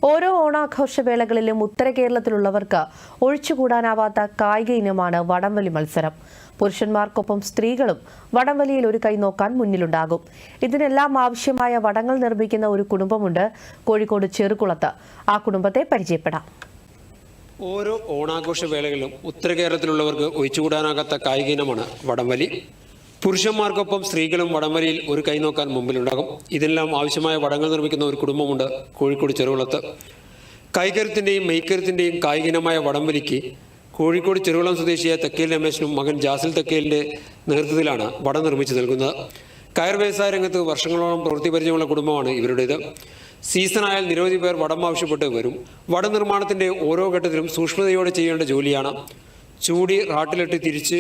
ഓരോ ഓണാഘോഷവേളകളിലും ഉത്തര കേരളത്തിലുള്ളവർക്ക് ഒഴിച്ചുകൂടാനാവാത്ത കായിക ഇനമാണ് വടംവലി മത്സരം. പുരുഷന്മാർക്കൊപ്പം സ്ത്രീകളും വടംവലിയിൽ ഒരു കൈ നോക്കാൻ മുന്നിലുണ്ടാകും. ഇതിനെല്ലാം ആവശ്യമായ വടങ്ങൾ നിർമ്മിക്കുന്ന ഒരു കുടുംബമുണ്ട് കോഴിക്കോട് ചെറുകുളത്ത്. ആ കുടുംബത്തെ പരിചയപ്പെടാം. ഓരോ ഓണാഘോഷവേളകളിലും ഉത്തര കേരളത്തിലുള്ളവർക്ക് ഒഴിച്ചുകൂടാനാകാത്ത കായിക ഇനമാണ് വടംവലി. പുരുഷന്മാർക്കൊപ്പം സ്ത്രീകളും വടംവലിയിൽ ഒരു കൈ നോക്കാൻ മുമ്പിലുണ്ടാകും. ഇതിനെല്ലാം ആവശ്യമായ വടങ്ങൾ നിർമ്മിക്കുന്ന ഒരു കുടുംബമുണ്ട് കോഴിക്കോട് ചെറുകുളത്ത്. കൈകരുത്തിൻ്റെയും മെയ്ക്കരുത്തിൻ്റെയും കായിക ഇനമായ വടംവലിക്ക് കോഴിക്കോട് ചെറുകുളം സ്വദേശിയായ തെക്കേൽ രമേശനും മകൻ ജാസിൽ തെക്കേലിൻ്റെ നേതൃത്വത്തിലാണ് വടം നിർമ്മിച്ചു നൽകുന്നത്. കയർ വ്യവസായ രംഗത്ത് വർഷങ്ങളോളം പ്രവൃത്തി പരിചയമുള്ള കുടുംബമാണ് ഇവരുടേത്. സീസണായാൽ നിരവധി പേർ വടം ആവശ്യപ്പെട്ട് വരും. വടം നിർമ്മാണത്തിൻ്റെ ഓരോ ഘട്ടത്തിലും സൂക്ഷ്മതയോടെ ചെയ്യേണ്ട ജോലിയാണ്. ചൂടി റാട്ടിലിട്ട് തിരിച്ച്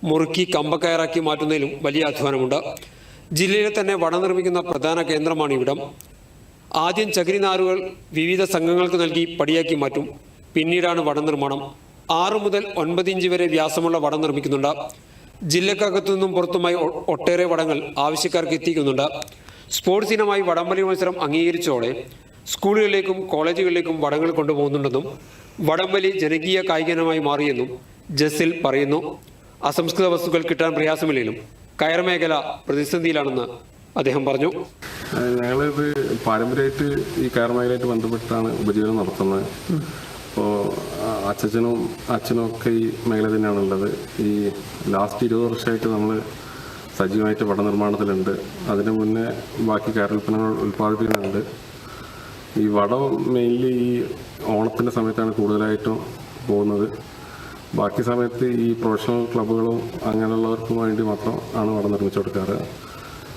മുറുക്കി കമ്പക്കയറാക്കി മാറ്റുന്നതിലും വലിയ അധ്വാനമുണ്ട്. ജില്ലയിലെ തന്നെ വടം നിർമ്മിക്കുന്ന പ്രധാന കേന്ദ്രമാണ് ഇവിടം. ആദ്യം ചകിരി നാരുകൾ വിവിധ സംഘങ്ങൾക്ക് നൽകി പടിയാക്കി മാറ്റും. പിന്നീടാണ് വടം നിർമ്മാണം. 6 മുതൽ 9 ഇഞ്ച് വരെ വ്യാസമുള്ള വടം നിർമ്മിക്കുന്നുണ്ട്. ജില്ലക്കകത്തു നിന്നും പുറത്തുമായി ഒട്ടേറെ വടങ്ങൾ ആവശ്യക്കാർക്ക് എത്തിക്കുന്നുണ്ട്. സ്പോർട്സ് ഇനമായി വടംവലി മത്സരം അംഗീകരിച്ചതോടെ സ്കൂളുകളിലേക്കും കോളേജുകളിലേക്കും വടങ്ങൾ കൊണ്ടുപോകുന്നുണ്ടെന്നും വടംവലി ജനകീയ കായിക ഇനമായി മാറിയെന്നും ജസിൽ പറയുന്നു. അസംസ്കൃത വസ്തുക്കൾ കിട്ടാൻ പ്രയാസമില്ലെങ്കിലും കയർ മേഖല പ്രതിസന്ധിയിലാണെന്ന് അദ്ദേഹം പറഞ്ഞു. ഞങ്ങളിത് പാരമ്പര്യമായിട്ട് ഈ കയർ മേഖലയായിട്ട് ബന്ധപ്പെട്ടാണ് ഉപജീവനം നടത്തുന്നത്. അപ്പോൾ അച്ഛനും ഒക്കെ ഈ മേഖല തന്നെയാണുള്ളത്. ഈ ലാസ്റ്റ് 20 വർഷമായിട്ട് നമ്മൾ സജീവമായിട്ട് വട നിർമ്മാണത്തിലുണ്ട്. അതിന് മുന്നേ ബാക്കി കയറുൽപ്പന്നങ്ങൾ ഉൽപ്പാദിപ്പിക്കുന്നുണ്ട്. ഈ വടം മെയിൻലി ഈ ഓണത്തിൻ്റെ സമയത്താണ് കൂടുതലായിട്ടും പോകുന്നത്. ബാക്കി സമയത്ത് ഈ പ്രൊഫഷണൽ ക്ലബ്ബുകളും അങ്ങനെയുള്ളവർക്കും വേണ്ടി മാത്രം ആണ് വടം നിർമ്മിച്ചു കൊടുക്കാറ്.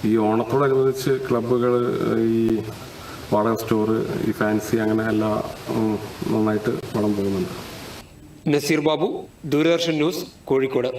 ഈ ഓണത്തോടനുബന്ധിച്ച് ക്ലബ്ബുകൾ, ഈ വാടക സ്റ്റോർ, ഈ ഫാൻസി, അങ്ങനെ എല്ലാം നന്നായിട്ട് വടം പോകുന്നുണ്ട്. നസീർ ബാബു, ദൂരദർശൻ ന്യൂസ്, കോഴിക്കോട്.